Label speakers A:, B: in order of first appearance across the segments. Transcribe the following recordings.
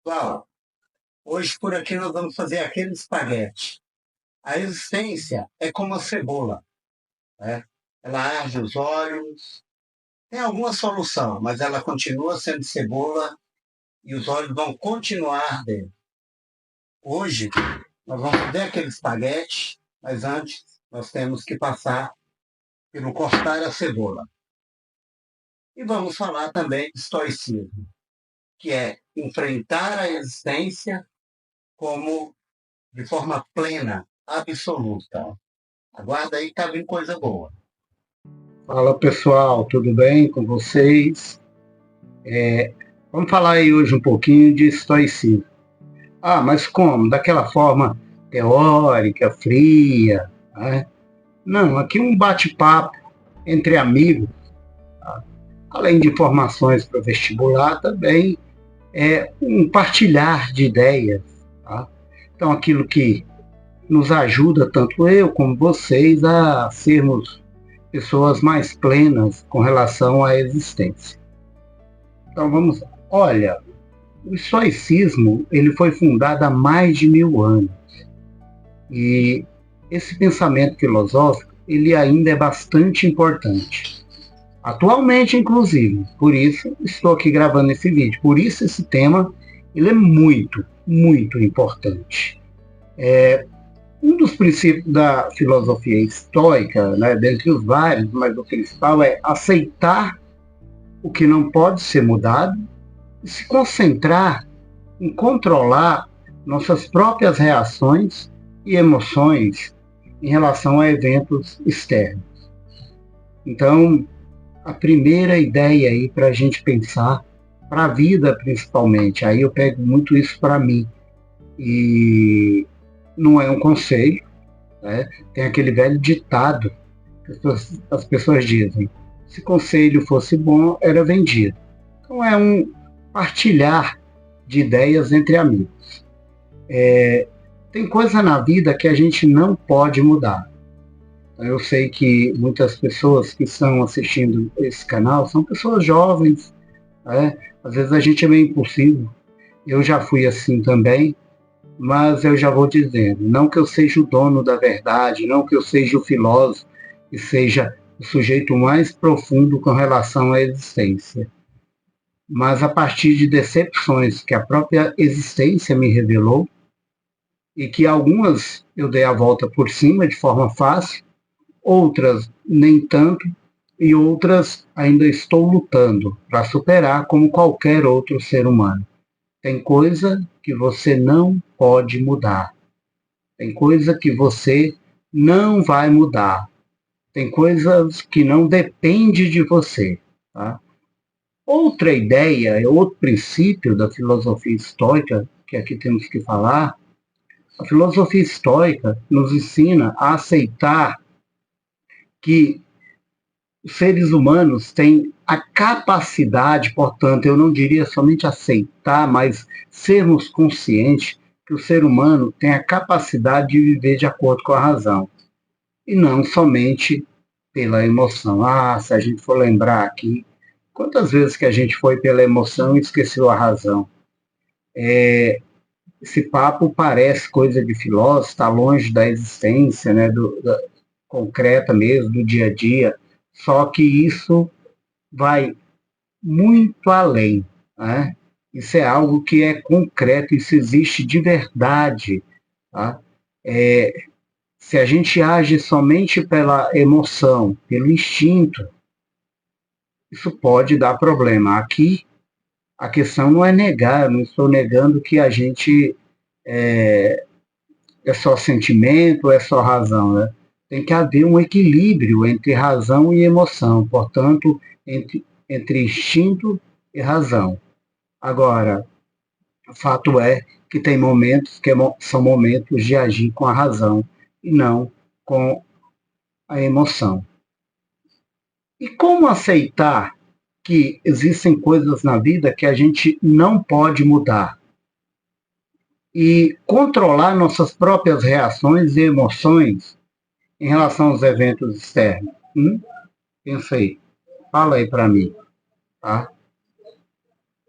A: Pessoal, hoje por aqui nós vamos fazer aquele espaguete. A existência é como a cebola, né? Ela arde os olhos, tem alguma solução, mas ela continua sendo cebola e os olhos vão continuar ardendo. Hoje nós vamos fazer aquele espaguete, mas antes nós temos que passar pelo cortar a cebola. E vamos falar também de estoicismo, que é enfrentar a existência como de forma plena, absoluta. Aguarda aí que tá vindo coisa boa. Fala pessoal, tudo bem com vocês? Vamos falar aí hoje um pouquinho de estoicismo. Ah, mas como? Daquela forma teórica, fria, né? Não, aqui um bate-papo entre amigos, tá? Além de informações para o vestibular, também é um partilhar de ideias, tá? Então, aquilo que nos ajuda, tanto eu como vocês, a sermos pessoas mais plenas com relação à existência. Então vamos lá. Olha, o estoicismo ele foi fundado há mais de 1000 anos e esse pensamento filosófico ele ainda é bastante importante. Atualmente, inclusive, por isso estou aqui gravando esse vídeo. Por isso esse tema ele é muito, muito importante. Um dos princípios da filosofia estoica, né, dentre os vários, mas o principal é aceitar o que não pode ser mudado e se concentrar em controlar nossas próprias reações e emoções em relação a eventos externos. Então, a primeira ideia aí para a gente pensar, para a vida principalmente, aí eu pego muito isso para mim, e não é um conselho, né? Tem aquele velho ditado que as pessoas dizem, se conselho fosse bom, era vendido. Então é um partilhar de ideias entre amigos. Tem coisa na vida que a gente não pode mudar. Eu sei que muitas pessoas que estão assistindo esse canal são pessoas jovens, né? Às vezes a gente é meio impulsivo. Eu já fui assim também, mas eu já vou dizendo, não que eu seja o dono da verdade, não que eu seja o filósofo e seja o sujeito mais profundo com relação à existência, mas a partir de decepções que a própria existência me revelou, e que algumas eu dei a volta por cima de forma fácil, outras nem tanto, e outras ainda estou lutando para superar como qualquer outro ser humano. Tem coisa que você não pode mudar. Tem coisa que você não vai mudar. Tem coisas que não depende de você. Tá? Outra ideia, outro princípio da filosofia estoica, que aqui temos que falar, a filosofia estoica nos ensina a aceitar que os seres humanos têm a capacidade, portanto, eu não diria somente aceitar, mas sermos conscientes que o ser humano tem a capacidade de viver de acordo com a razão, e não somente pela emoção. Ah, se a gente for lembrar aqui, quantas vezes que a gente foi pela emoção e esqueceu a razão? Esse papo parece coisa de filósofo, está longe da existência, né, da concreta mesmo, do dia a dia, só que isso vai muito além, né? Isso é algo que é concreto, isso existe de verdade, tá? Se a gente age somente pela emoção, pelo instinto, isso pode dar problema. Aqui, a questão não é negar, eu não estou negando que a gente é só sentimento, é só razão, né? Tem que haver um equilíbrio entre razão e emoção, portanto, entre instinto e razão. Agora, o fato é que tem momentos que são momentos de agir com a razão e não com a emoção. E como aceitar que existem coisas na vida que a gente não pode mudar? E controlar nossas próprias reações e emoções em relação aos eventos externos? Pensa aí. Fala aí para mim, tá?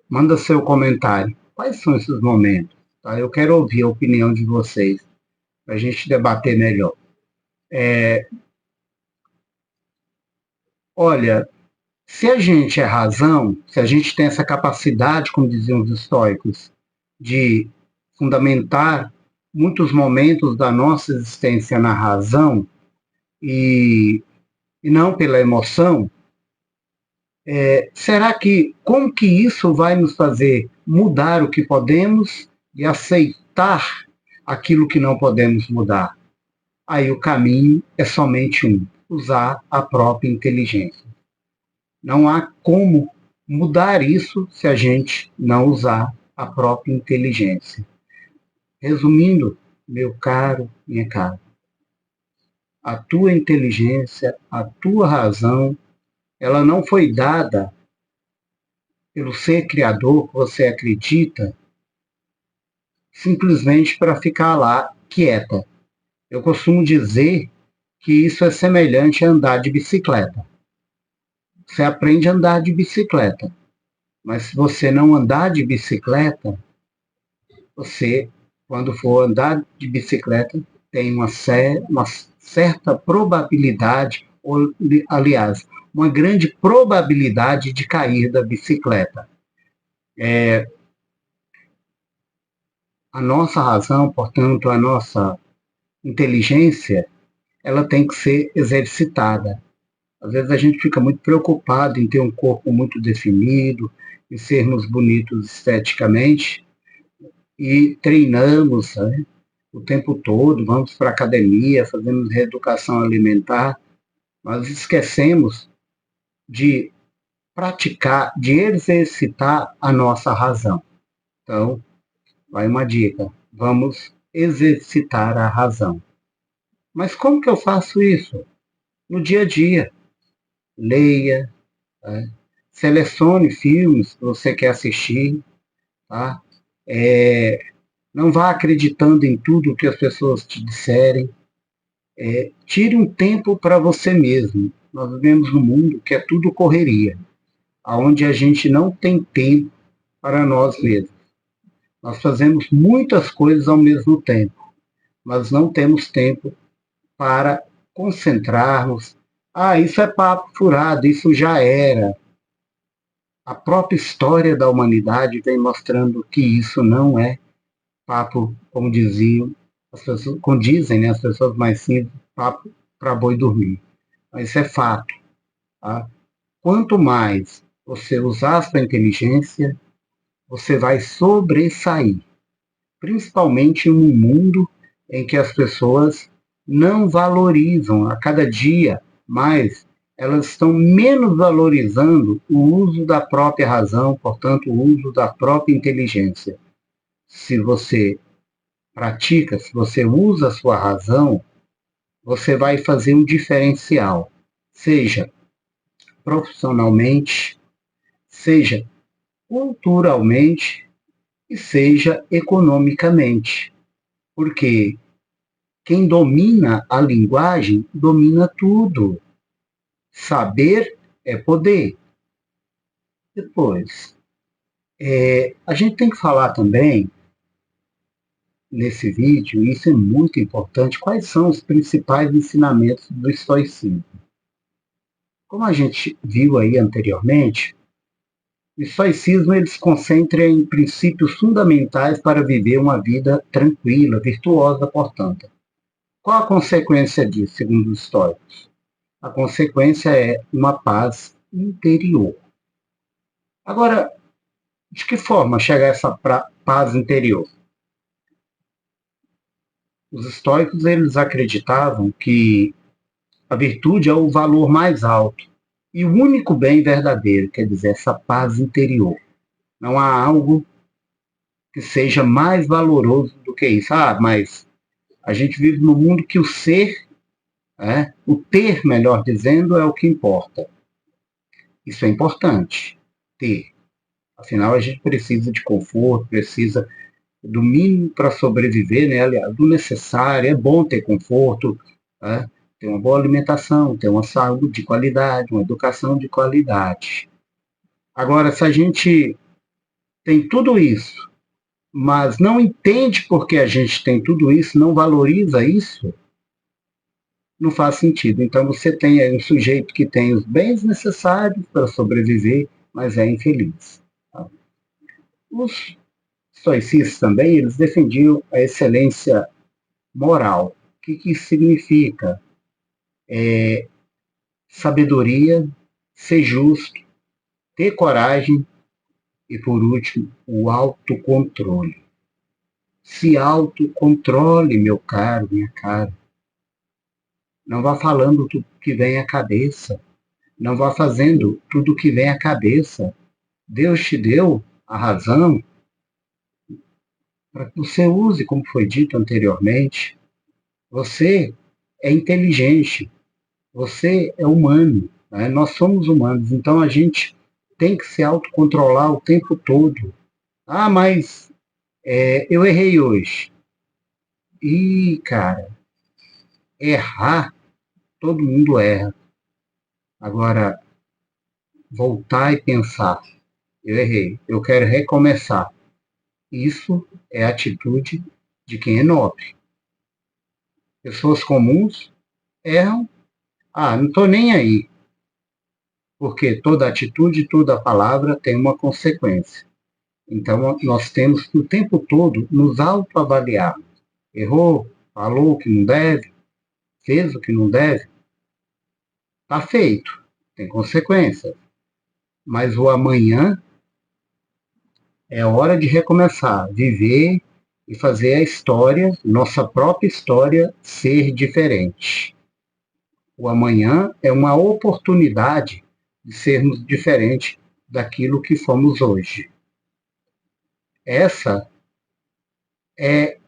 A: Manda seu comentário. Quais são esses momentos? Tá? Eu quero ouvir a opinião de vocês, para a gente debater melhor. Olha, se a gente é razão, se a gente tem essa capacidade, como diziam os estoicos, de fundamentar muitos momentos da nossa existência na razão e não pela emoção, será que como que isso vai nos fazer mudar o que podemos e aceitar aquilo que não podemos mudar? Aí o caminho é somente um: usar a própria inteligência. Não há como mudar isso se a gente não usar a própria inteligência. Resumindo, meu caro, minha cara, a tua inteligência, a tua razão, ela não foi dada pelo ser criador que você acredita simplesmente para ficar lá quieta. Eu costumo dizer que isso é semelhante a andar de bicicleta. Você aprende a andar de bicicleta, mas se você não andar de bicicleta, você, quando for andar de bicicleta, tem uma certa probabilidade, ou, aliás, uma grande probabilidade de cair da bicicleta. A nossa razão, portanto, a nossa inteligência, ela tem que ser exercitada. Às vezes a gente fica muito preocupado em ter um corpo muito definido, em sermos bonitos esteticamente, e treinamos, né, o tempo todo, vamos para a academia, fazemos reeducação alimentar, mas esquecemos de praticar, de exercitar a nossa razão. Então, vai uma dica: vamos exercitar a razão. Mas como que eu faço isso? No dia a dia. Leia, né? Selecione filmes que você quer assistir, tá? Não vá acreditando em tudo que as pessoas te disserem. Tire um tempo para você mesmo. Nós vivemos num mundo que é tudo correria, onde a gente não tem tempo para nós mesmos. Nós fazemos muitas coisas ao mesmo tempo, mas não temos tempo para concentrarmos. Ah, isso é papo furado, isso já era. A própria história da humanidade vem mostrando que isso não é papo, como diziam as pessoas, como dizem, né, as pessoas mais simples, papo para boi dormir. Mas isso é fato. Tá? Quanto mais você usar a sua inteligência, você vai sobressair, principalmente em um mundo em que as pessoas não valorizam a cada dia mais, elas estão menos valorizando o uso da própria razão, portanto, o uso da própria inteligência. Se você pratica, se você usa a sua razão, você vai fazer um diferencial, seja profissionalmente, seja culturalmente e seja economicamente. Porque quem domina a linguagem domina tudo. Saber é poder. Depois, a gente tem que falar também, nesse vídeo, e isso é muito importante, quais são os principais ensinamentos do estoicismo. Como a gente viu aí anteriormente, o estoicismo ele se concentra em princípios fundamentais para viver uma vida tranquila, virtuosa, portanto. Qual a consequência disso, segundo os estoicos? A consequência é uma paz interior. Agora, de que forma chegar a essa paz interior? Os estoicos eles acreditavam que a virtude é o valor mais alto e o único bem verdadeiro, quer dizer, essa paz interior. Não há algo que seja mais valoroso do que isso. Ah, mas a gente vive num mundo que o ser, o ter, melhor dizendo, é o que importa. Isso é importante, ter. Afinal, a gente precisa de conforto, precisa do mínimo para sobreviver, né? Aliás, do necessário. É bom ter conforto, ter uma boa alimentação, ter uma saúde de qualidade, uma educação de qualidade. Agora, se a gente tem tudo isso, mas não entende porque a gente tem tudo isso, não valoriza isso, não faz sentido. Então você tem aí um sujeito que tem os bens necessários para sobreviver, mas é infeliz. Os estoicistas também, eles defendiam a excelência moral. O que isso significa? Sabedoria, ser justo, ter coragem e, por último, o autocontrole. Se autocontrole, meu caro, minha cara. Não vá falando tudo que vem à cabeça. Não vá fazendo tudo que vem à cabeça. Deus te deu a razão para que você use, como foi dito anteriormente. Você é inteligente. Você é humano. Né? Nós somos humanos. Então a gente tem que se autocontrolar o tempo todo. Ah, mas eu errei hoje. E, cara, errar, todo mundo erra. Agora, voltar e pensar, eu errei, eu quero recomeçar. Isso é a atitude de quem é nobre. Pessoas comuns erram, não estou nem aí, porque toda atitude, toda palavra tem uma consequência. Então, nós temos que o tempo todo nos autoavaliar. Errou, falou o que não deve, fez o que não deve, está feito, tem consequência. Mas o amanhã é hora de recomeçar, viver e fazer a história, nossa própria história, ser diferente. O amanhã é uma oportunidade de sermos diferentes daquilo que somos hoje. Essa é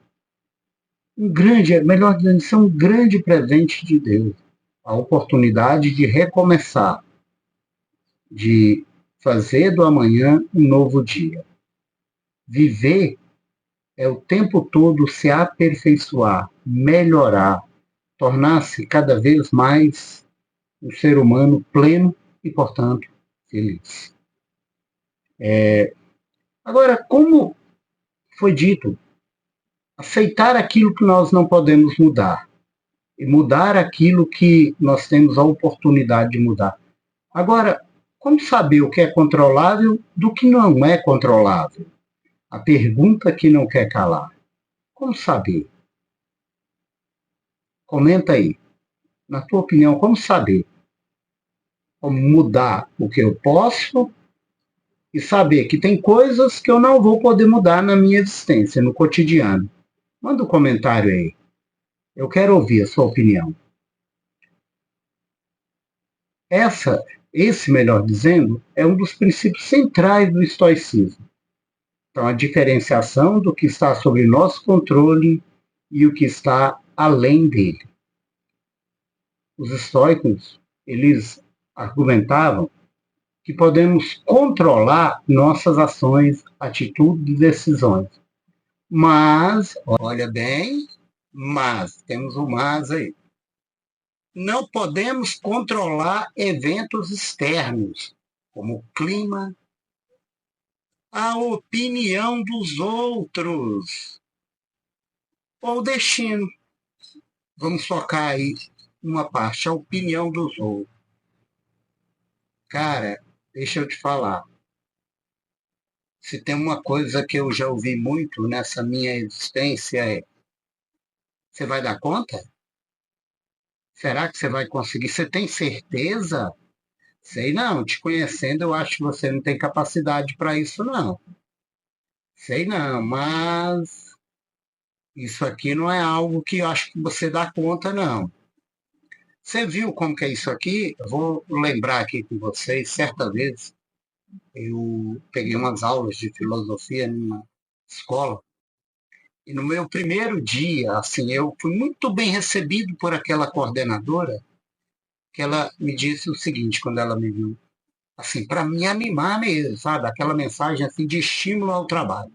A: melhor dizendo, isso é um grande presente de Deus. A oportunidade de recomeçar, de fazer do amanhã um novo dia. Viver é o tempo todo se aperfeiçoar, melhorar, tornar-se cada vez mais um ser humano pleno e, portanto, feliz. Agora, como foi dito, aceitar aquilo que nós não podemos mudar e mudar aquilo que nós temos a oportunidade de mudar. Agora, como saber o que é controlável do que não é controlável? A pergunta que não quer calar. Como saber? Comenta aí. Na tua opinião, como saber? Como mudar o que eu posso e saber que tem coisas que eu não vou poder mudar na minha existência, no cotidiano. Manda um comentário aí. Eu quero ouvir a sua opinião. Esse, melhor dizendo, é um dos princípios centrais do estoicismo. Então, a diferenciação do que está sob nosso controle e o que está além dele. Os estoicos, eles argumentavam que podemos controlar nossas ações, atitudes e decisões. Mas, olha bem, temos um mas aí. Não podemos controlar eventos externos, como o clima, a opinião dos outros ou o destino. Vamos focar aí uma parte, a opinião dos outros. Cara, deixa eu te falar. Se tem uma coisa que eu já ouvi muito nessa minha existência é: você vai dar conta? Será que você vai conseguir? Você tem certeza? Sei não, te conhecendo, eu acho que você não tem capacidade para isso, não. Sei não, mas isso aqui não é algo que eu acho que você dá conta, não. Você viu como que é isso aqui? Eu vou lembrar aqui com vocês, certa vez eu peguei umas aulas de filosofia numa escola e no meu primeiro dia, assim, eu fui muito bem recebido por aquela coordenadora, que ela me disse o seguinte, quando ela me viu, assim, para me animar mesmo, sabe? Aquela mensagem assim de estímulo ao trabalho.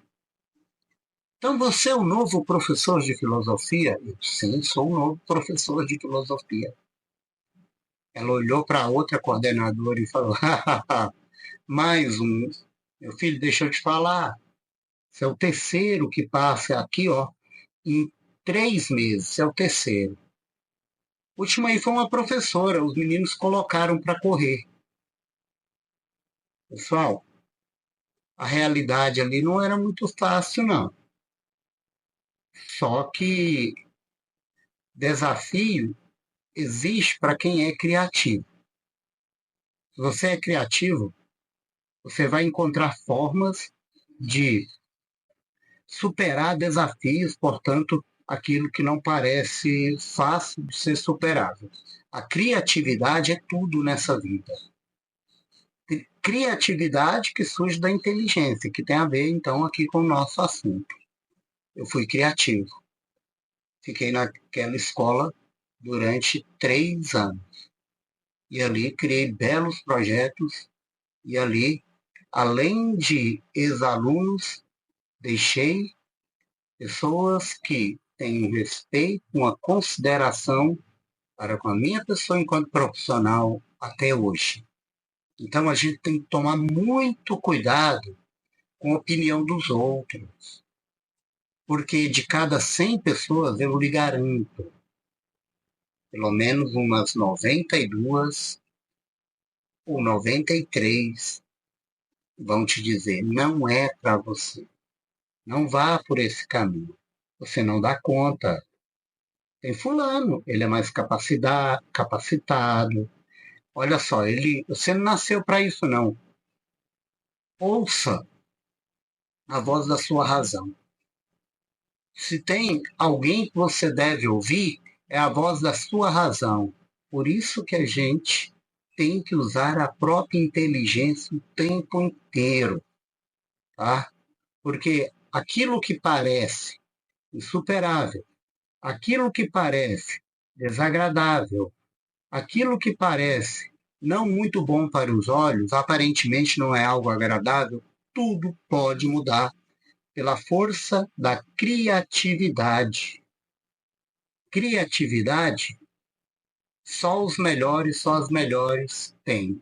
A: Então, você é o novo professor de filosofia? Eu, sim, sou o novo professor de filosofia. Ela olhou para a outra coordenadora e falou, mais um. Meu filho, deixa eu te falar, Esse é o terceiro que passa aqui, ó, em 3 meses. Esse é o terceiro. O último aí foi uma professora, os meninos colocaram para correr. Pessoal, a realidade ali não era muito fácil, não. Só que desafio existe para quem é criativo. Se você é criativo, você vai encontrar formas de superar desafios, portanto, aquilo que não parece fácil de ser superável. A criatividade é tudo nessa vida. Criatividade que surge da inteligência, que tem a ver, então, aqui com o nosso assunto. Eu fui criativo. Fiquei naquela escola durante 3 anos. E ali criei belos projetos. E ali, além de ex-alunos, deixei pessoas que têm um respeito, uma consideração para com a minha pessoa enquanto profissional até hoje. Então a gente tem que tomar muito cuidado com a opinião dos outros, porque de cada 100 pessoas eu lhe garanto, pelo menos umas 92 ou 93 vão te dizer, não é para você, não vá por esse caminho, você não dá conta. Tem fulano, ele é mais capacitado. Olha só, você não nasceu para isso, não. Ouça a voz da sua razão. Se tem alguém que você deve ouvir, é a voz da sua razão. Por isso que a gente tem que usar a própria inteligência o tempo inteiro, tá? Porque aquilo que parece insuperável, aquilo que parece desagradável, aquilo que parece não muito bom para os olhos, aparentemente não é algo agradável, tudo pode mudar pela força da criatividade. Criatividade, só os melhores, só as melhores têm.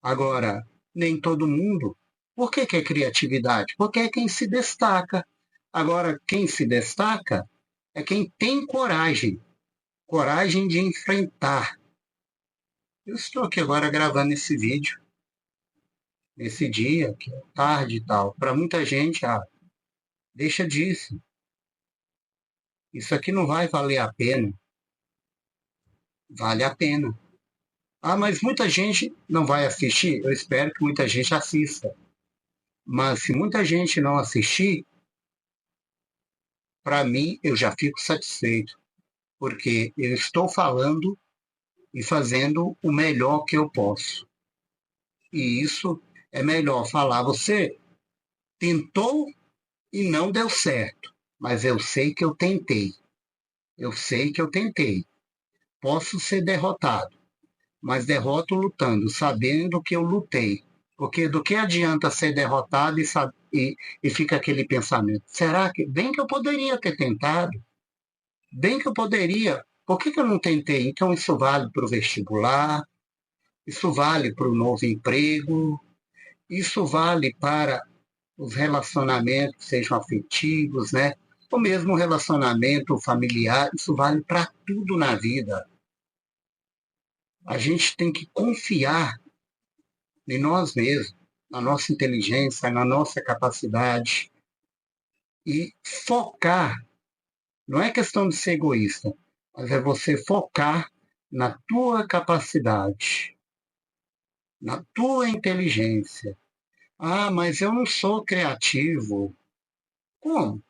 A: Agora, nem todo mundo. Por que é criatividade? Porque é quem se destaca. Agora, quem se destaca é quem tem coragem, coragem de enfrentar. Eu estou aqui agora gravando esse vídeo, nesse dia, que é tarde e tal. Para muita gente, deixa disso. Isso aqui não vai valer a pena. Vale a pena. Mas muita gente não vai assistir? Eu espero que muita gente assista. Mas se muita gente não assistir, para mim eu já fico satisfeito, porque eu estou falando e fazendo o melhor que eu posso. E isso é melhor falar. Você tentou e não deu certo, mas eu sei que eu tentei. Eu sei que eu tentei. Posso ser derrotado, mas derroto lutando, sabendo que eu lutei. Porque do que adianta ser derrotado e fica aquele pensamento: será que. Bem que eu poderia ter tentado, bem que eu poderia. Por que eu não tentei? Então isso vale para o vestibular, isso vale para o novo emprego, isso vale para os relacionamentos, sejam afetivos, né? Ou mesmo relacionamento familiar, isso vale para tudo na vida. A gente tem que confiar em nós mesmos, na nossa inteligência, na nossa capacidade e focar. Não é questão de ser egoísta, mas é você focar na tua capacidade, na tua inteligência. Mas eu não sou criativo. Como?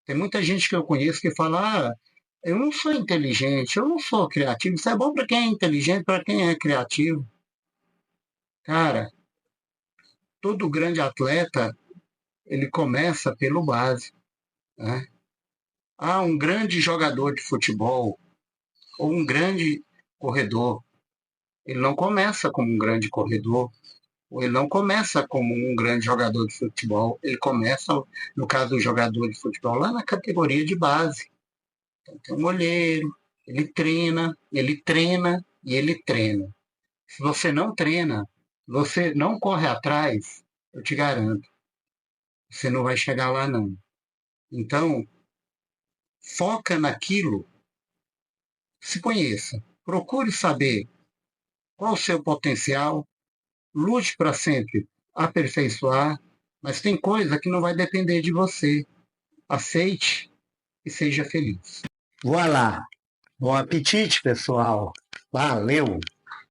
A: Tem muita gente que eu conheço que fala: eu não sou inteligente, eu não sou criativo. Isso é bom para quem é inteligente, para quem é criativo. Cara, todo grande atleta, ele começa pelo básico, né? Um grande jogador de futebol ou um grande corredor, ele não começa como um grande corredor, ou ele não começa como um grande jogador de futebol, ele começa, no caso do jogador de futebol, lá na categoria de base. Então, tem um olheiro, ele treina e ele treina. Se você não treina, você não corre atrás, eu te garanto, Você não vai chegar lá, não. Então, foca naquilo, se conheça. Procure saber qual o seu potencial, lute para sempre aperfeiçoar, mas tem coisa que não vai depender de você. Aceite e seja feliz. Voilà. Bom apetite, pessoal. Valeu!